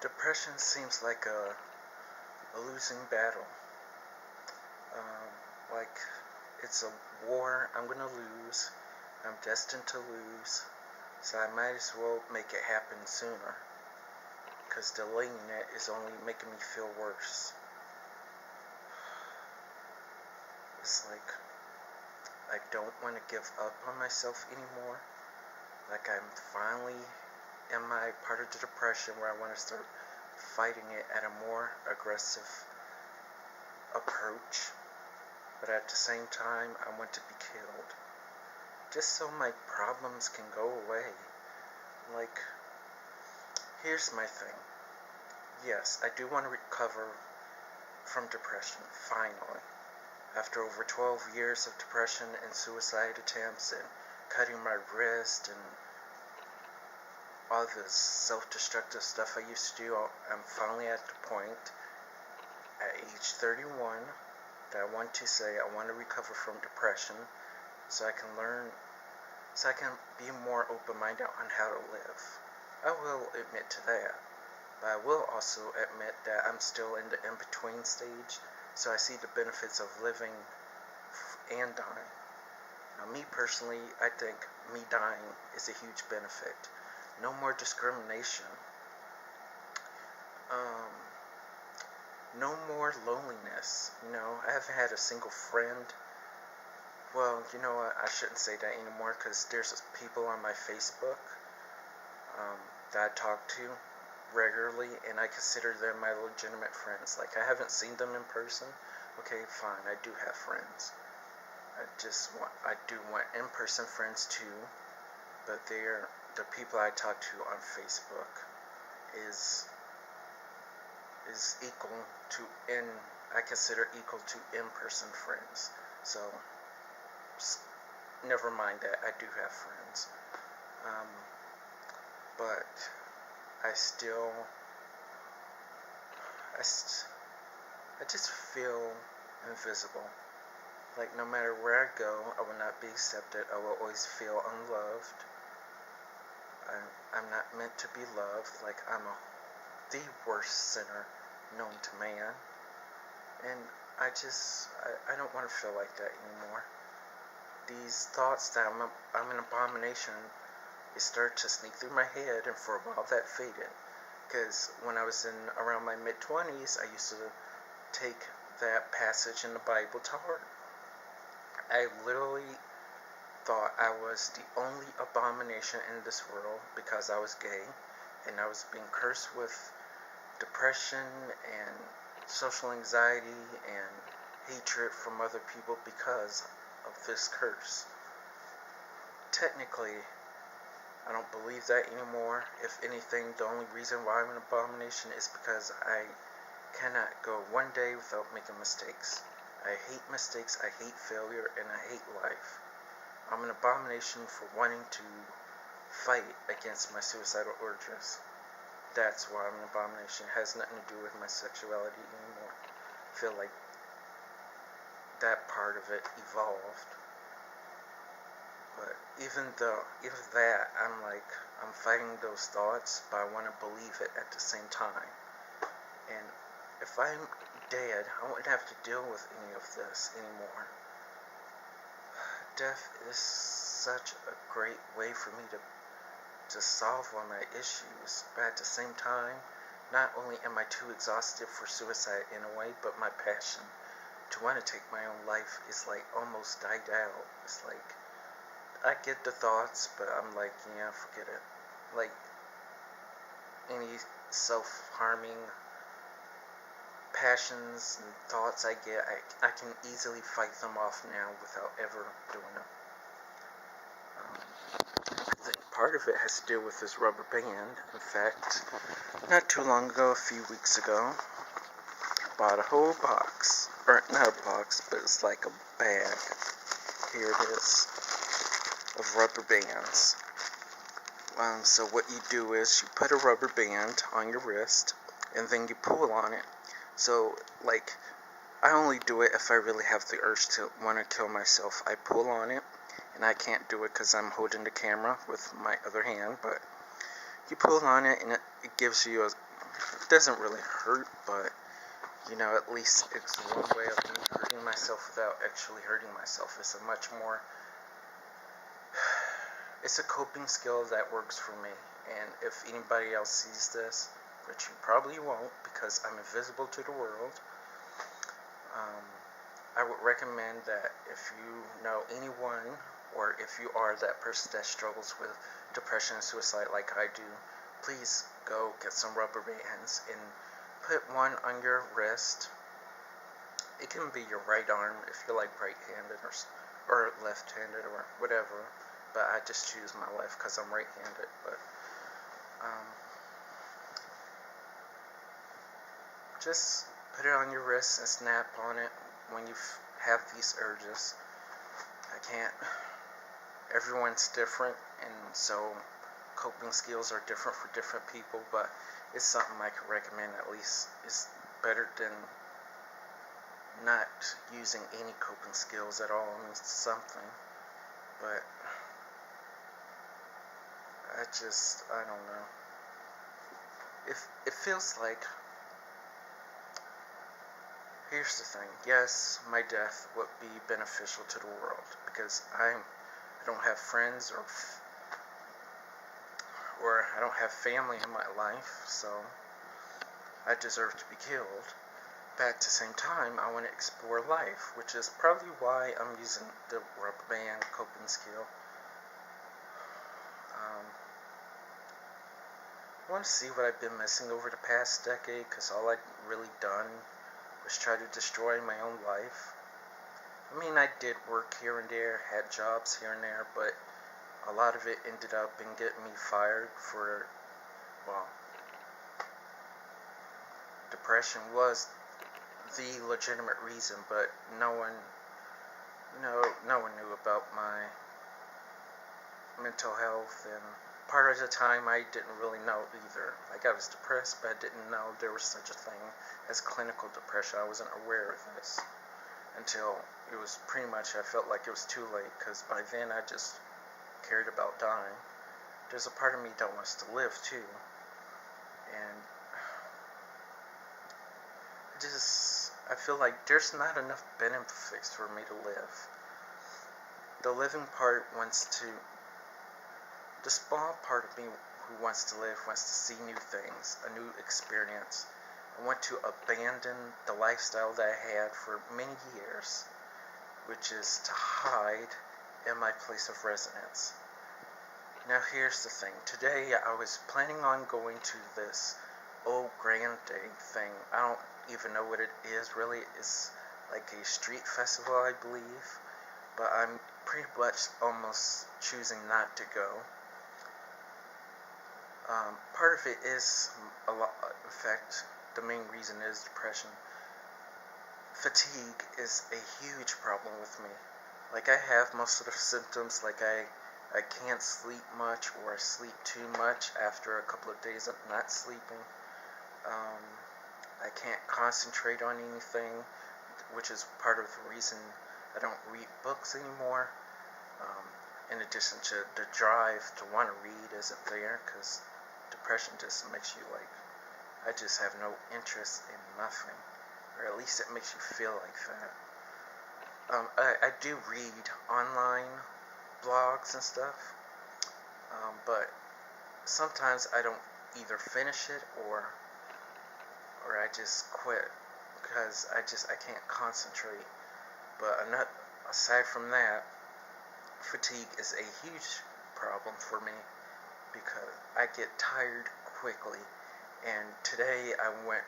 Depression seems like a losing battle. Like it's a war I'm gonna lose. I'm destined to lose. So I might as well make it happen sooner. Because delaying it is only making me feel worse. It's like I don't want to give up on myself anymore. Like I'm finally in my part of the depression where I want to start fighting it at a more aggressive approach, but at the same time I want to be killed, just so my problems can go away. Like, here's my thing. Yes, I do want to recover from depression, finally. After over 12 years of depression and suicide attempts and cutting my wrist and all the self-destructive stuff I used to do, I'm finally at the point at age 31 that I want to say I want to recover from depression so I can learn, so I can be more open-minded on how to live. I will admit to that, but I will also admit that I'm still in the in-between stage, so I see the benefits of living and dying. Now, me personally, I think me dying is a huge benefit. No more discrimination. No more loneliness. I haven't had a single friend. Well, you know what? I shouldn't say that anymore because there's people on my Facebook that I talk to regularly, and I consider them my legitimate friends. Like, I haven't seen them in person. Okay, fine, I do have friends. I do want in-person friends too, but the people I talk to on Facebook is equal to I consider equal to in-person friends. So never mind that I do have friends, but I still I just feel invisible. Like, no matter where I go, I will not be accepted. I will always feel unloved. I'm not meant to be loved. Like, I'm the worst sinner known to man. And I don't want to feel like that anymore. These thoughts that I'm an abomination, it started to sneak through my head, and for a while that faded. Because when I was around my mid-20s, I used to take that passage in the Bible to heart. I literally thought I was the only abomination in this world because I was gay, and I was being cursed with depression and social anxiety and hatred from other people because of this curse. Technically, I don't believe that anymore. If anything, the only reason why I'm an abomination is because I cannot go one day without making mistakes. I hate mistakes, I hate failure, and I hate life. I'm an abomination for wanting to fight against my suicidal urges. That's why I'm an abomination. It has nothing to do with my sexuality anymore. I feel like that part of it evolved. But even that, I'm fighting those thoughts, but I want to believe it at the same time. And if I'm dead, I wouldn't have to deal with any of this anymore. Death is such a great way for me to solve all my issues, but at the same time, not only am I too exhausted for suicide in a way, but my passion to want to take my own life is like almost died out. It's like, I get the thoughts, but I'm like, yeah, forget it. Like, any self-harming passions and thoughts I get, I can easily fight them off now without ever doing it. I think part of it has to do with this rubber band. In fact, not too long ago, a few weeks ago, I bought a whole box, or not a box, but it's like a bag. Here it is, of rubber bands. So what you do is you put a rubber band on your wrist, and then you pull on it. So, like, I only do it if I really have the urge to want to kill myself. I pull on it, and I can't do it because I'm holding the camera with my other hand, but you pull on it, and it gives you It doesn't really hurt, but at least it's one way of me hurting myself without actually hurting myself. It's a coping skill that works for me. And if anybody else sees this, which you probably won't because I'm invisible to the world, um, I would recommend that if you know anyone, or if you are that person that struggles with depression and suicide like I do, please go get some rubber bands and put one on your wrist. It can be your right arm if you're like right-handed or left-handed or whatever, but I just choose my left because I'm right-handed. But um, just put it on your wrist and snap on it when you have these urges. Everyone's different, and so coping skills are different for different people, but it's something I could recommend. At least it's better than not using any coping skills at all. I mean, something, but I don't know. It feels like, here's the thing, yes, my death would be beneficial to the world, because I don't have friends or I don't have family in my life, so I deserve to be killed. But at the same time, I want to explore life, which is probably why I'm using the rubber band coping skill. I want to see what I've been missing over the past decade, because all I've really done was try to destroy my own life. I mean, I did work here and there, had jobs here and there, but a lot of it ended up in getting me fired for, well, depression was the legitimate reason, but no one knew about my mental health, and part of the time I didn't really know either. Like, I was depressed, but I didn't know there was such a thing as clinical depression. I wasn't aware of this until it was pretty much, I felt like it was too late, because by then I just cared about dying. There's a part of me that wants to live too, and I feel like there's not enough benefits for me to live. The living part the small part of me who wants to live, wants to see new things, a new experience. I want to abandon the lifestyle that I had for many years, which is to hide in my place of residence. Now here's the thing. Today I was planning on going to this Old Grande thing. I don't even know what it is really. It's like a street festival, I believe, but I'm pretty much almost choosing not to go. Part of it is in fact, the main reason is depression. Fatigue is a huge problem with me. Like, I have most of the symptoms, like I can't sleep much, or I sleep too much after a couple of days of not sleeping. I can't concentrate on anything, which is part of the reason I don't read books anymore. In addition to the drive to want to read isn't there, because depression just makes you like, I just have no interest in nothing, or at least it makes you feel like that. I do read online blogs and stuff, but sometimes I don't either finish it or I just quit, because I can't concentrate. But aside from that, fatigue is a huge problem for me, because I get tired quickly. And today I went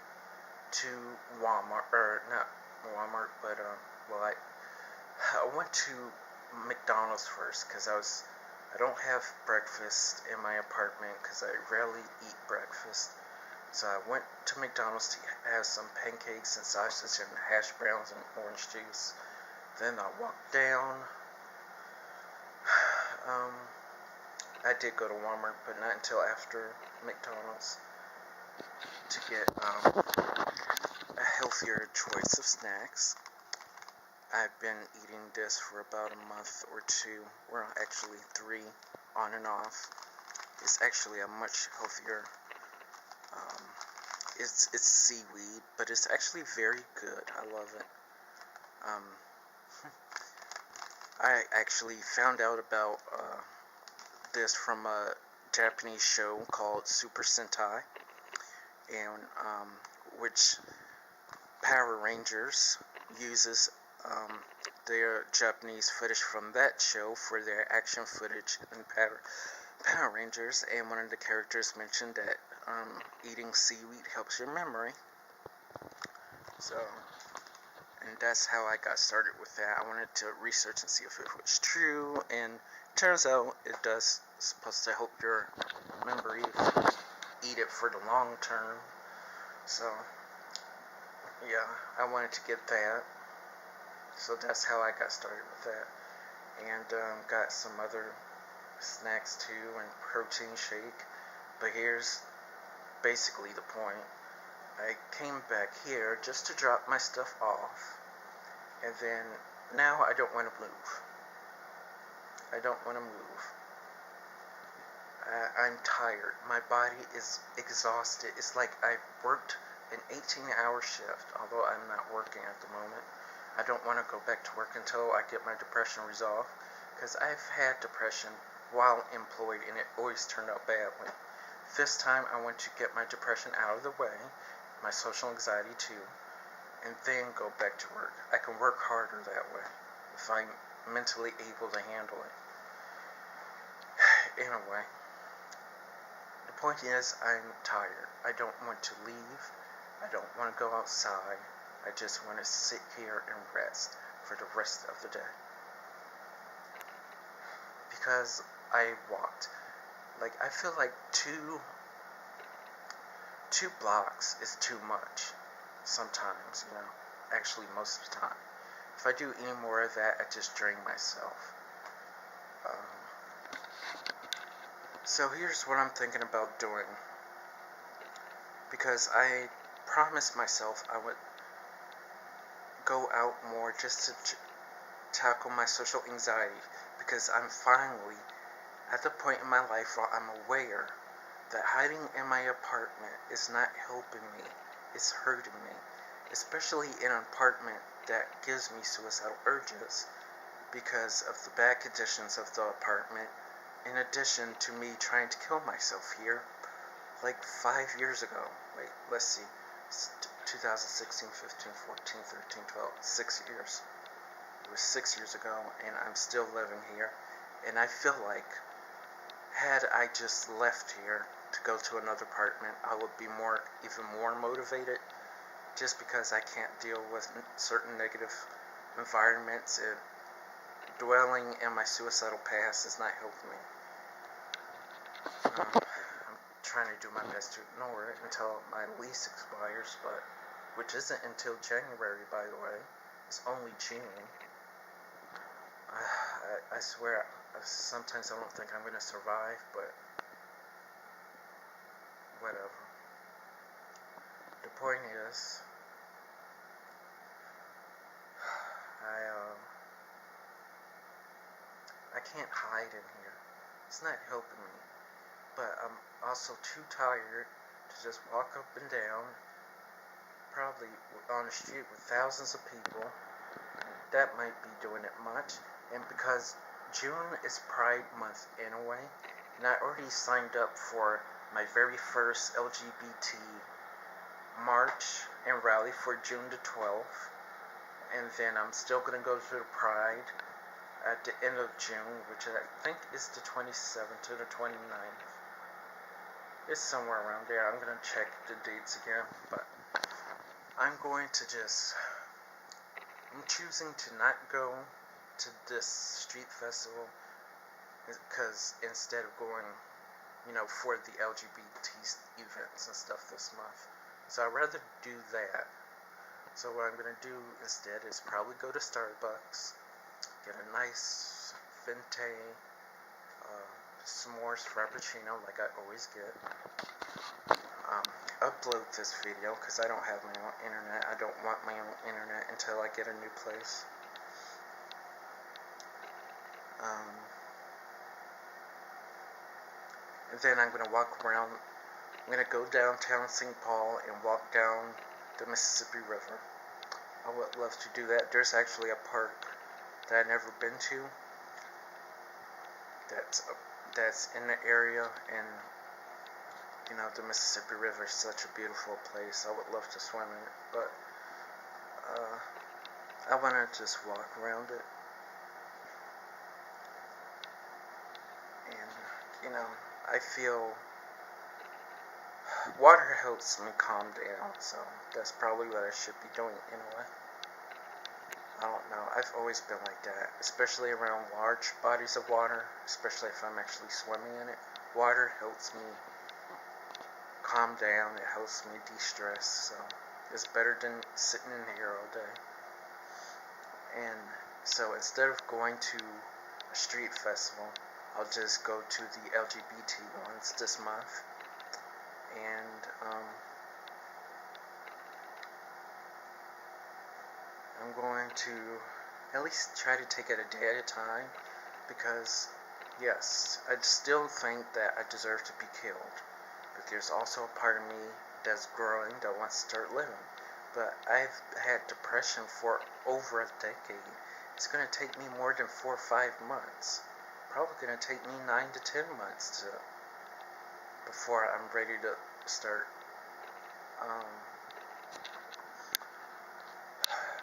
to Walmart, or not Walmart, but I went to McDonald's first, because I don't have breakfast in my apartment, because I rarely eat breakfast. So I went to McDonald's to have some pancakes and sausage and hash browns and orange juice. Then I walked down. I did go to Walmart, but not until after McDonald's, to get a healthier choice of snacks. I've been eating this for about a month or two, well, actually 3, on and off. It's actually a much healthier it's seaweed, but it's actually very good. I love it. Um, I actually found out about this from a Japanese show called Super Sentai, and which Power Rangers uses their Japanese footage from that show for their action footage in Power Rangers, and one of the characters mentioned that eating seaweed helps your memory. So, and that's how I got started with that. I wanted to research and see if it was true, and turns out it does. Supposed to help your memory if you eat it for the long term. So, yeah, I wanted to get that. So that's how I got started with that. And got some other snacks too, and protein shake. But here's basically the point. I came back here just to drop my stuff off, and then now I don't want to move. I don't want to move. I'm tired. My body is exhausted. It's like I worked an 18-hour shift, although I'm not working at the moment. I don't want to go back to work until I get my depression resolved, because I've had depression while employed, and it always turned out badly. This time I want to get my depression out of the way, my social anxiety too, and then go back to work. I can work harder that way if I'm mentally able to handle it. Anyway, the point is I'm tired. I don't want to leave. I don't want to go outside. I just want to sit here and rest for the rest of the day. Because I walked. Like, I feel like two blocks is too much sometimes, actually most of the time. If I do any more of that, I just drain myself. So here's what I'm thinking about doing, because I promised myself I would go out more just to tackle my social anxiety, because I'm finally at the point in my life where I'm aware that hiding in my apartment is not helping me, it's hurting me, especially in an apartment that gives me suicidal urges because of the bad conditions of the apartment, in addition to me trying to kill myself here like 5 years ago. Wait, let's see, 2016, 15, 14, 13, 12, 6 years. It was 6 years ago, and I'm still living here, and I feel like had I just left here to go to another apartment, I would be even more motivated, just because I can't deal with certain negative environments, and dwelling in my suicidal past is not helping me. I'm trying to do my best to ignore it until my lease expires, which isn't until January, by the way. It's only June. I swear, sometimes I don't think I'm going to survive, but whatever. The point is, I can't hide in here. It's not helping me. But I'm also too tired to just walk up and down, probably on the street with thousands of people. That might be doing it much. And because June is Pride Month anyway, and I already signed up for my very first LGBT march and rally for June the 12th. And then I'm still going to go to the Pride at the end of June, which I think is the 27th to the 29th. It's somewhere around there. I'm going to check the dates again, but I'm choosing to not go to this street festival, because instead of going, for the LGBT events and stuff this month. So I'd rather do that. So what I'm going to do instead is probably go to Starbucks, get a nice venti s'mores frappuccino like I always get, upload this video because I don't have my own internet. I don't want my own internet until I get a new place. And then I'm going to walk around I'm going to go downtown St. Paul and walk down the Mississippi River. I would love to do that. There's actually a park that I've never been to that's in the area, and the Mississippi River is such a beautiful place. I would love to swim in it, but I want to just walk around it, and I feel water helps me calm down, so that's probably what I should be doing anyway. I don't know, I've always been like that, especially around large bodies of water, especially if I'm actually swimming in it. Water helps me calm down, it helps me de-stress, so it's better than sitting in here all day. And so instead of going to a street festival, I'll just go to the LGBT ones this month, and I'm going to at least try to take it a day at a time, because yes, I still think that I deserve to be killed, but there's also a part of me that's growing that wants to start living. But I've had depression for over a decade. It's going to take me more than 4 or 5 months. Probably going to take me 9 to 10 months before I'm ready to start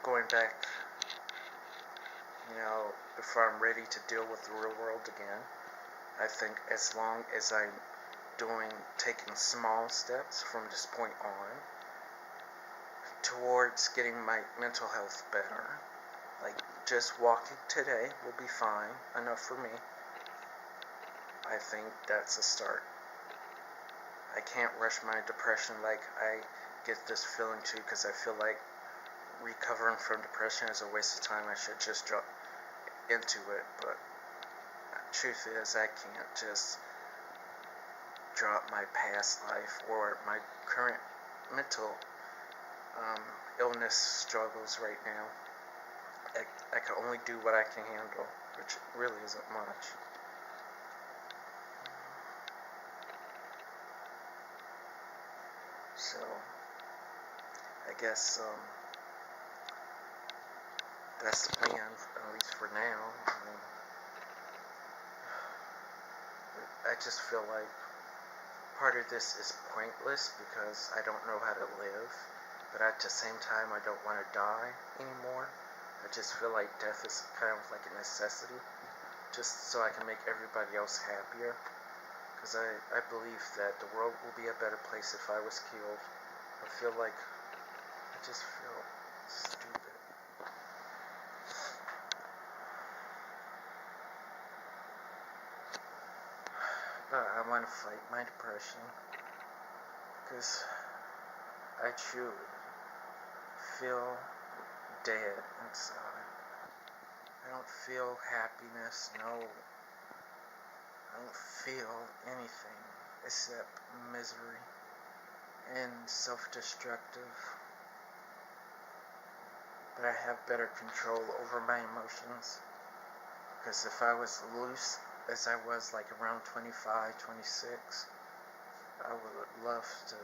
going back, before I'm ready to deal with the real world again. I think as long as I'm taking small steps from this point on towards getting my mental health better, like just walking today will be fine, enough for me. I think that's a start. I can't rush my depression like I get this feeling too, because I feel like recovering from depression is a waste of time. I should just drop into it, but truth is I can't just drop my past life or my current mental illness struggles right now. I can only do what I can handle, which really isn't much. So I guess that's the plan, at least for now. I just feel like part of this is pointless because I don't know how to live, but at the same time I don't want to die anymore. I just feel like death is kind of like a necessity, just so I can make everybody else happier, because I believe that the world will be a better place if I was killed. I just feel stupid. But I want to fight my depression, because I truly feel dead inside. I don't feel happiness, no. I don't feel anything except misery and self-destructive. But I have better control over my emotions, because if I was loose as I was like around 25, 26, I would love to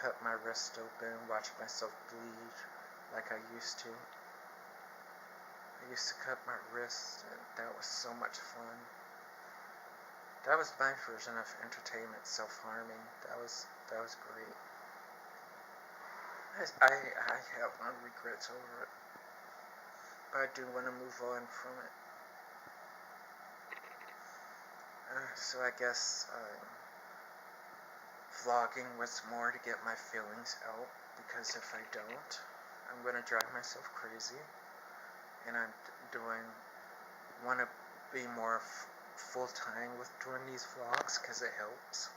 cut my wrist open, watch myself bleed like I used to. I used to cut my wrist, and that was so much fun. That was my version of entertainment, self-harming. That was great. I have no regrets over it, but I do want to move on from it. So I guess vlogging was more to get my feelings out, because if I don't, I'm going to drive myself crazy, and I want to be more full-time with doing these vlogs, because it helps.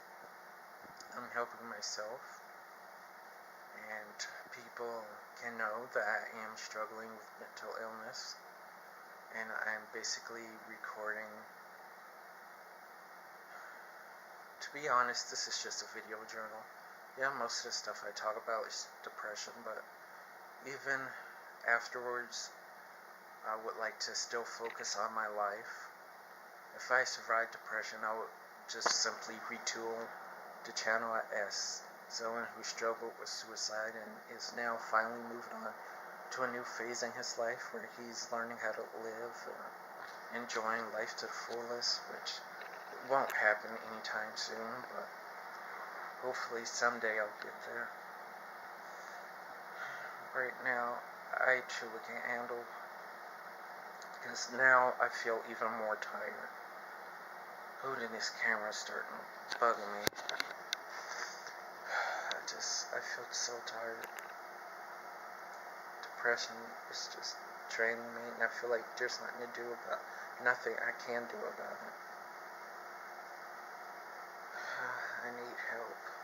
I'm helping myself, and people can know that I am struggling with mental illness, and I'm basically recording. To be honest, this is just a video journal. Yeah, most of the stuff I talk about is depression, but even afterwards, I would like to still focus on my life. If I survived depression, I would just simply retool the channel, I asked someone who struggled with suicide and is now finally moved on to a new phase in his life where he's learning how to live, enjoying life to the fullest, which won't happen anytime soon, but hopefully someday I'll get there. Right now, I truly can't handle, because now I feel even more tired. Holding this camera is starting to bug me. I feel so tired. Depression is just draining me, and I feel like there's nothing I can do about it. I need help.